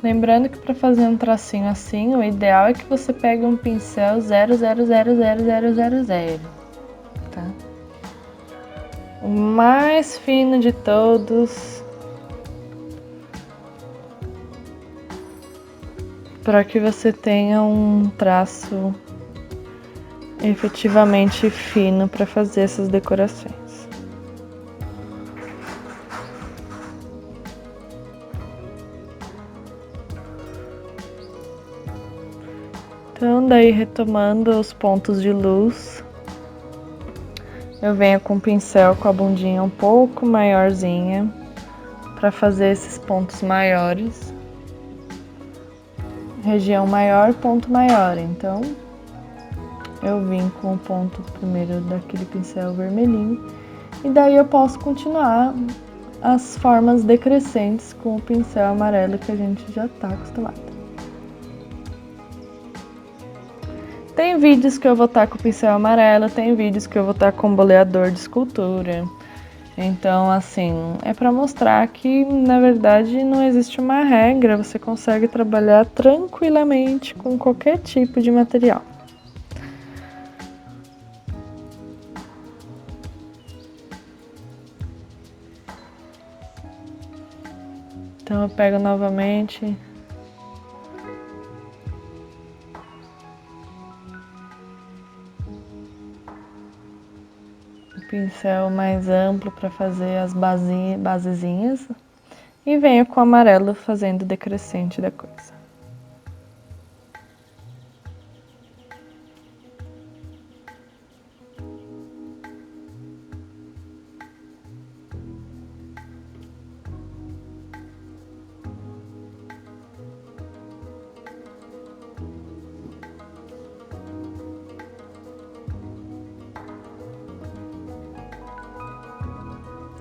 Lembrando que para fazer um tracinho assim, o ideal é que você pegue um pincel 0,0000000, tá? O mais fino de todos, para que você tenha um traço efetivamente fino para fazer essas decorações. Então, daí retomando os pontos de luz, eu venho com o pincel com a bundinha um pouco maiorzinha para fazer esses pontos maiores. Região maior, ponto maior. Então, eu vim com o ponto primeiro daquele pincel vermelhinho e daí eu posso continuar as formas decrescentes com o pincel amarelo que a gente já está acostumado. Tem vídeos que eu vou estar com o pincel amarelo, tem vídeos que eu vou estar com boleador de escultura. Então, assim, é para mostrar que, na verdade, não existe uma regra, você consegue trabalhar tranquilamente com qualquer tipo de material. Então, eu pego novamente pincel mais amplo para fazer as basezinhas e venho com o amarelo fazendo o decrescente da coisa.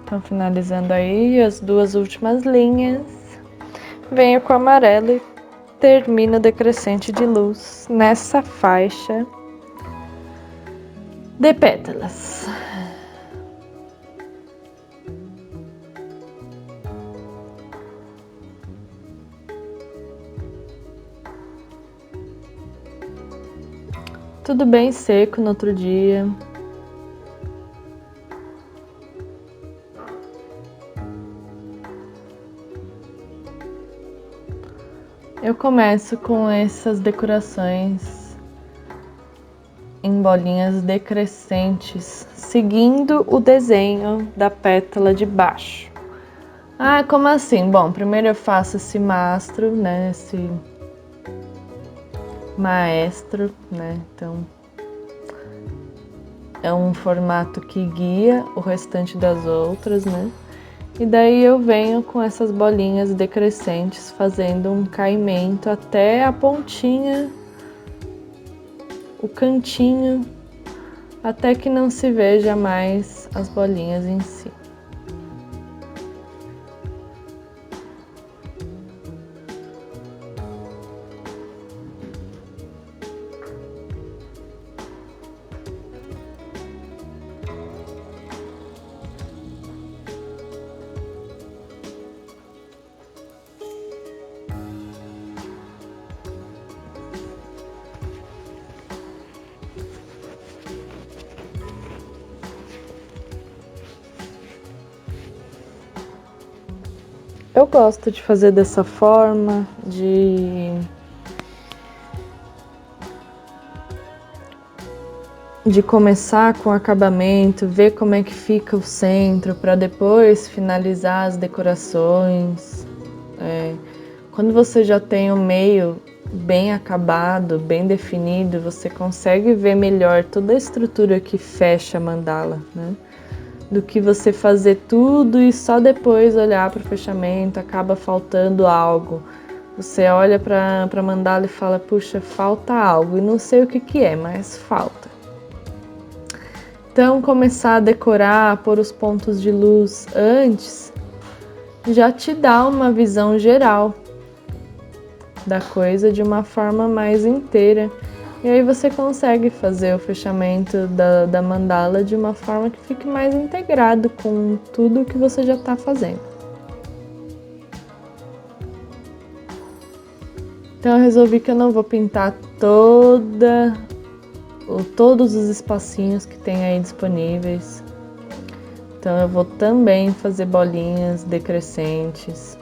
Então, finalizando aí as duas últimas linhas, venho com o amarelo e termino o decrescente de luz nessa faixa de pétalas. Tudo bem seco no outro dia. Eu começo com essas decorações em bolinhas decrescentes, seguindo o desenho da pétala de baixo. Ah, como assim? Bom, primeiro eu faço esse mastro, né? Esse maestro, né? Então, é um formato que guia o restante das outras, né? E daí eu venho com essas bolinhas decrescentes, fazendo um caimento até a pontinha, o cantinho, até que não se veja mais as bolinhas em si. Eu gosto de fazer dessa forma, de começar com o acabamento, ver como é que fica o centro, para depois finalizar as decorações. Quando você já tem o meio bem acabado, bem definido, você consegue ver melhor toda a estrutura que fecha a mandala, né? Do que você fazer tudo e só depois olhar para o fechamento, acaba faltando algo. Você olha para a mandala e fala, puxa, falta algo, e não sei o que é, mas falta. Então, começar a decorar, pôr os pontos de luz antes, já te dá uma visão geral da coisa de uma forma mais inteira. E aí você consegue fazer o fechamento da mandala de uma forma que fique mais integrado com tudo que você já está fazendo. Então eu resolvi que eu não vou pintar todos os espacinhos que tem aí disponíveis. Então eu vou também fazer bolinhas decrescentes.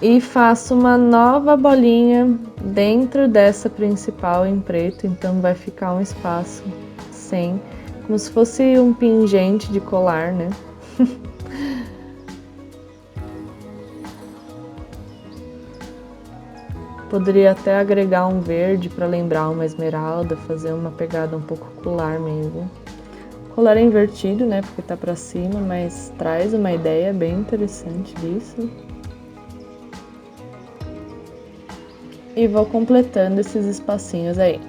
E faço uma nova bolinha dentro dessa principal em preto, então vai ficar um espaço sem, como se fosse um pingente de colar, né? Poderia até agregar um verde para lembrar uma esmeralda, fazer uma pegada um pouco colar mesmo. Colar é invertido, né, porque tá para cima, mas traz uma ideia bem interessante disso. E vou completando esses espacinhos aí.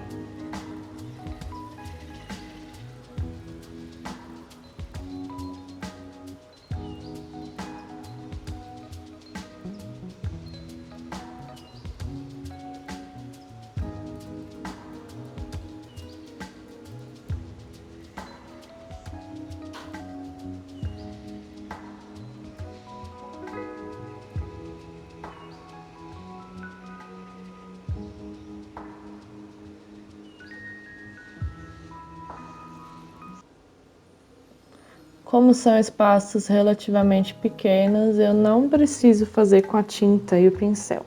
Como são espaços relativamente pequenos, eu não preciso fazer com a tinta e o pincel.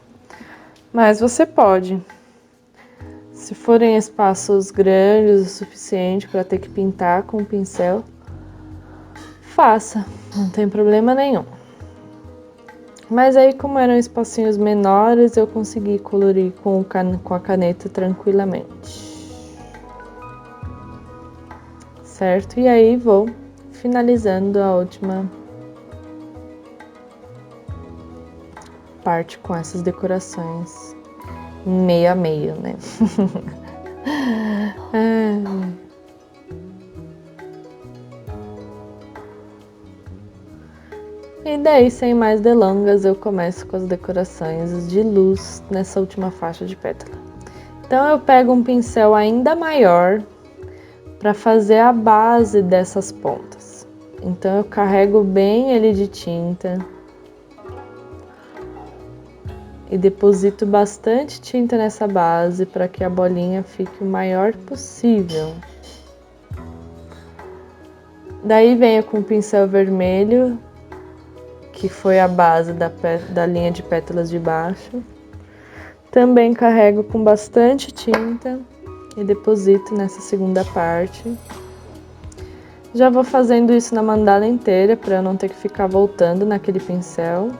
Mas você pode. Se forem espaços grandes o suficiente para ter que pintar com o pincel, faça, não tem problema nenhum. Mas aí, como eram espacinhos menores, eu consegui colorir com a caneta tranquilamente. Certo? E aí vou finalizando a última parte com essas decorações meio a meio, né? E daí, sem mais delongas, eu começo com as decorações de luz nessa última faixa de pétala. Então eu pego um pincel ainda maior para fazer a base dessas pontas. Então eu carrego bem ele de tinta e deposito bastante tinta nessa base para que a bolinha fique o maior possível. Daí venho com o pincel vermelho, que foi a base da linha de pétalas de baixo. Também carrego com bastante tinta e deposito nessa segunda parte. Já vou fazendo isso na mandala inteira para eu não ter que ficar voltando naquele pincel.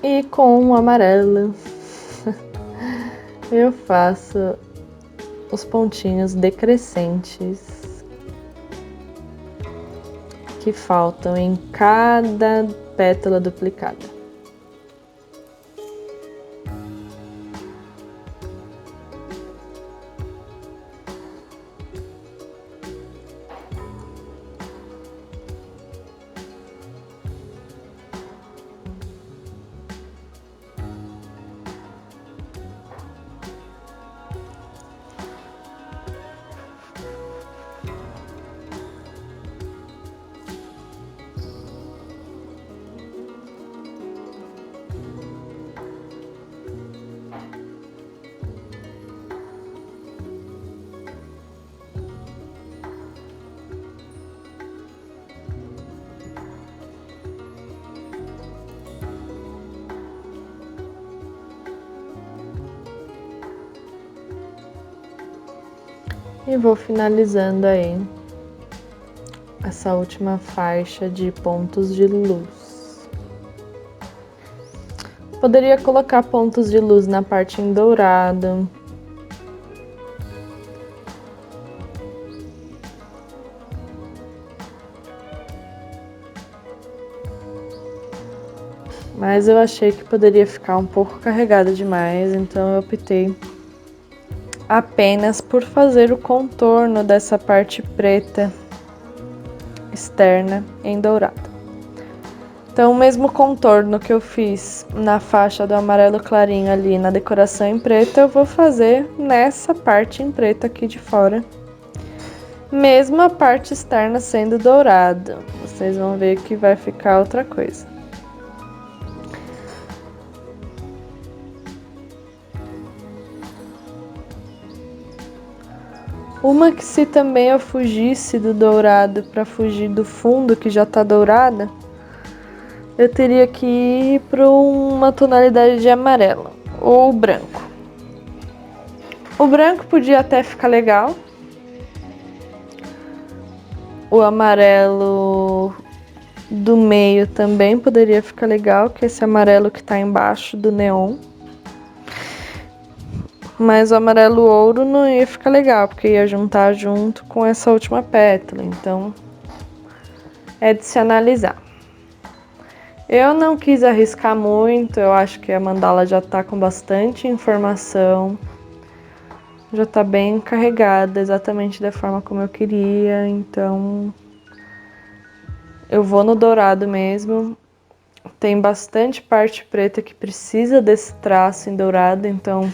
E com o amarelo eu faço os pontinhos decrescentes que faltam em cada pétala duplicada. E vou finalizando aí essa última faixa de pontos de luz. Poderia colocar pontos de luz na parte em dourado. Mas eu achei que poderia ficar um pouco carregado demais, então eu optei apenas por fazer o contorno dessa parte preta externa em dourado. Então o mesmo contorno que eu fiz na faixa do amarelo clarinho ali na decoração em preto, eu vou fazer nessa parte em preto aqui de fora. Mesmo a parte externa sendo dourada, vocês vão ver que vai ficar outra coisa. Uma que se também eu fugisse do dourado para fugir do fundo que já tá dourada, eu teria que ir para uma tonalidade de amarelo ou branco. O branco podia até ficar legal. O amarelo do meio também poderia ficar legal, que é esse amarelo que tá embaixo do neon. Mas o amarelo ouro não ia ficar legal, porque ia juntar junto com essa última pétala, então é de se analisar. Eu não quis arriscar muito, eu acho que a mandala já tá com bastante informação, já tá bem carregada, exatamente da forma como eu queria, então eu vou no dourado mesmo. Tem bastante parte preta que precisa desse traço em dourado, então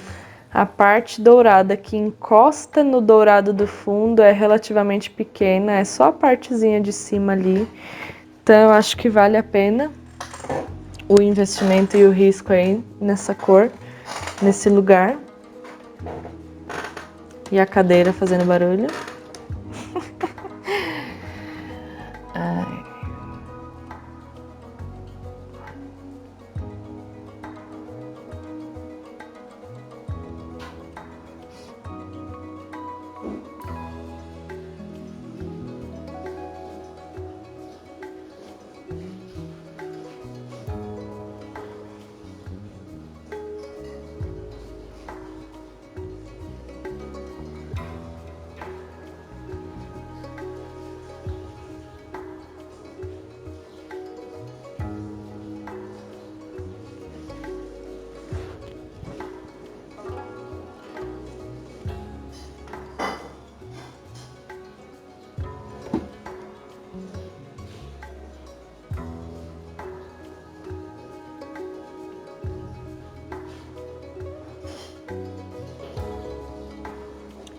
a parte dourada que encosta no dourado do fundo é relativamente pequena, é só a partezinha de cima ali. Então eu acho que vale a pena o investimento e o risco aí nessa cor, nesse lugar. E a cadeira fazendo barulho. Ai.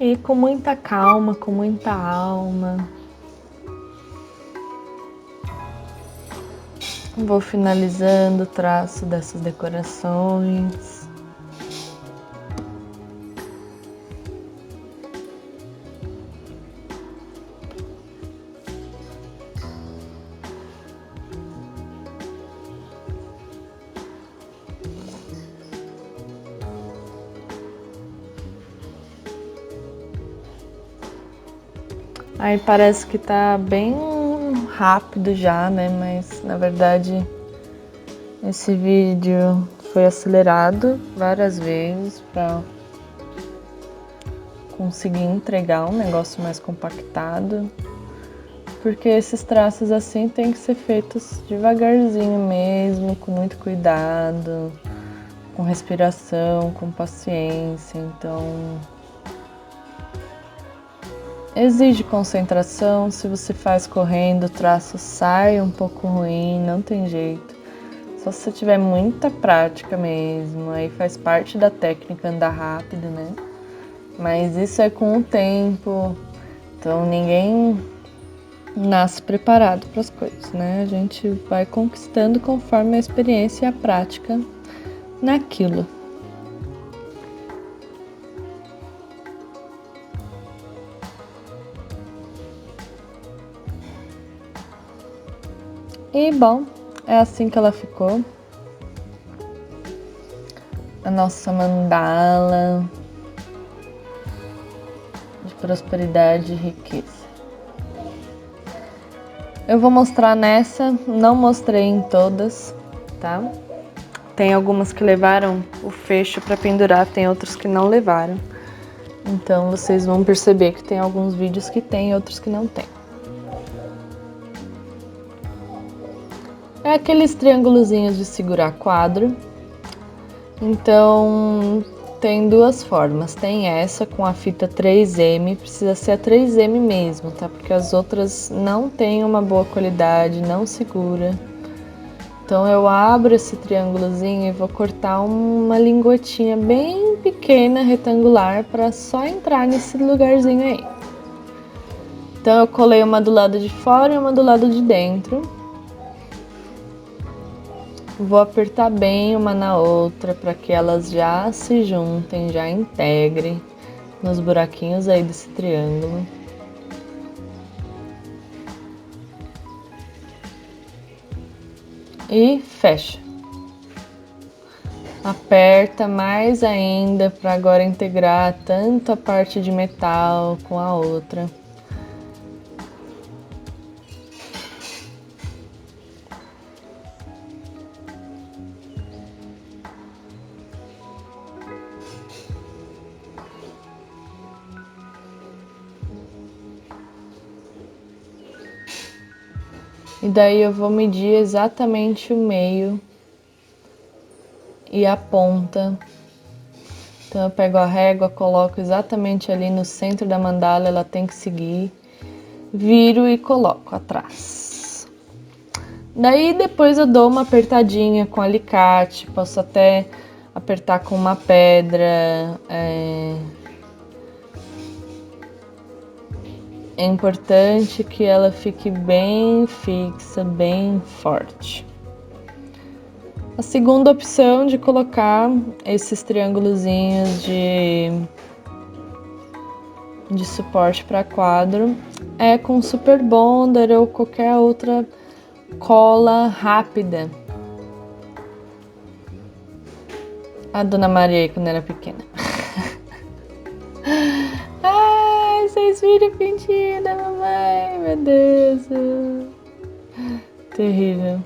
E com muita calma, com muita alma. Vou finalizando o traço dessas decorações. Aí parece que tá bem rápido já, né? Mas na verdade esse vídeo foi acelerado várias vezes para conseguir entregar um negócio mais compactado. Porque esses traços assim tem que ser feitos devagarzinho mesmo, com muito cuidado, com respiração, com paciência, então exige concentração. Se você faz correndo, o traço sai um pouco ruim, não tem jeito. Só se você tiver muita prática mesmo, aí faz parte da técnica andar rápido, né? Mas isso é com o tempo, então ninguém nasce preparado para as coisas, né? A gente vai conquistando conforme a experiência e a prática naquilo. E bom, é assim que ela ficou. A nossa mandala de prosperidade e riqueza. Eu vou mostrar nessa, não mostrei em todas, tá? Tem algumas que levaram o fecho para pendurar, tem outras que não levaram. Então vocês vão perceber que tem alguns vídeos que tem, outros que não tem. É aqueles triângulozinhos de segurar quadro. Então tem duas formas. Tem essa com a fita 3M, precisa ser a 3M mesmo, tá? Porque as outras não têm uma boa qualidade, não segura. Então eu abro esse triângulozinho e vou cortar uma linguetinha bem pequena, retangular, para só entrar nesse lugarzinho aí. Então eu colei uma do lado de fora e uma do lado de dentro. Vou apertar bem uma na outra para que elas já se juntem, já integrem nos buraquinhos aí desse triângulo. E fecha. Aperta mais ainda para agora integrar tanto a parte de metal com a outra. E daí eu vou medir exatamente o meio e a ponta. Então eu pego a régua, coloco exatamente ali no centro da mandala, ela tem que seguir. Viro e coloco atrás. Daí depois eu dou uma apertadinha com alicate, posso até apertar com uma pedra. É importante que ela fique bem fixa, bem forte. A segunda opção de colocar esses triângulozinhos de suporte para quadro é com Super Bonder ou qualquer outra cola rápida. A Dona Maria aí quando era pequena. Ai, vocês viram o pintinho da mamãe, meu Deus. Terrível.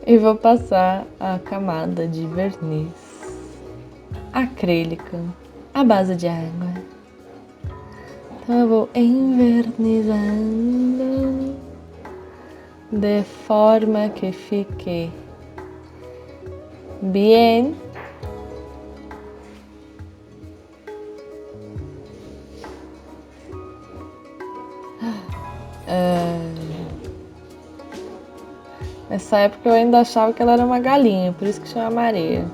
E vou passar a camada de verniz acrílico à base de água. Então eu vou envernizando de forma que fique bem. Nessa época eu ainda achava que ela era uma galinha, por isso que chama Maria.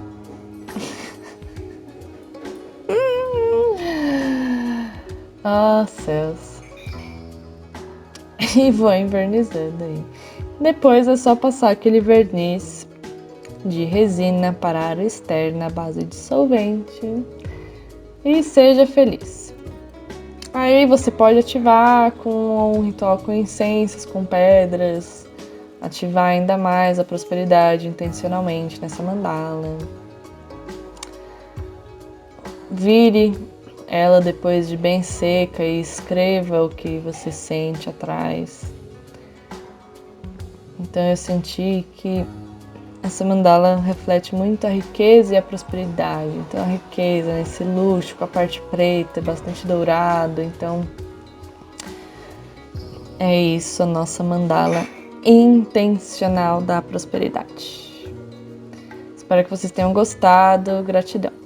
Ah, céus. E vou envernizando aí. Depois é só passar aquele verniz de resina para a área externa à base de solvente. E seja feliz. Aí você pode ativar com um ritual com incensos, com pedras. Ativar ainda mais a prosperidade intencionalmente nessa mandala. Vire ela depois de bem seca e escreva o que você sente atrás. Então eu senti que essa mandala reflete muito a riqueza e a prosperidade. Então a riqueza, esse luxo com a parte preta, bastante dourado. Então é isso, a nossa mandala intencional da prosperidade. Espero que vocês tenham gostado. Gratidão.